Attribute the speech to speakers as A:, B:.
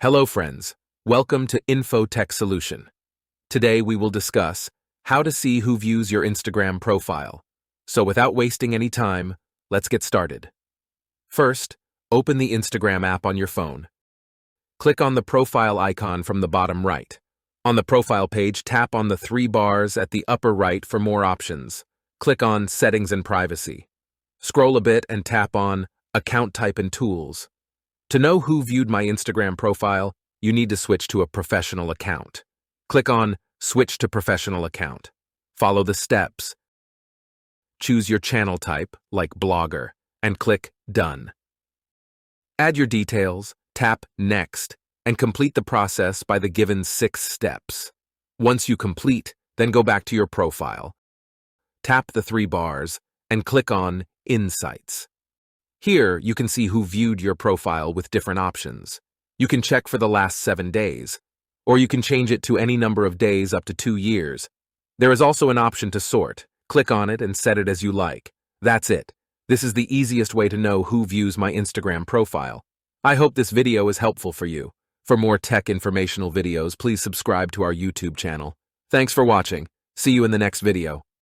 A: Hello friends, welcome to Info Tech Solution. Today we will discuss how to see who views your Instagram profile. So without wasting any time, let's get started. First, open the Instagram app on your phone. Click on the profile icon from the bottom right. On the profile page, tap on the three bars at the upper right for more options. Click on Settings and Privacy. Scroll a bit and tap on Account Type and Tools. To know who viewed my Instagram profile, you need to switch to a professional account. Click on Switch to Professional Account. Follow the steps. Choose your channel type, like blogger, and click Done. Add your details, tap Next, and complete the process by the given 6 steps. Once you complete, then go back to your profile. Tap the 3 bars and click on Insights. Here, you can see who viewed your profile with different options. You can check for the last 7 days, or you can change it to any number of days up to 2 years. There is also an option to sort. Click on it and set it as you like. That's it. This is the easiest way to know who views my Instagram profile. I hope this video is helpful for you. For more tech informational videos, please subscribe to our YouTube channel. Thanks for watching. See you in the next video.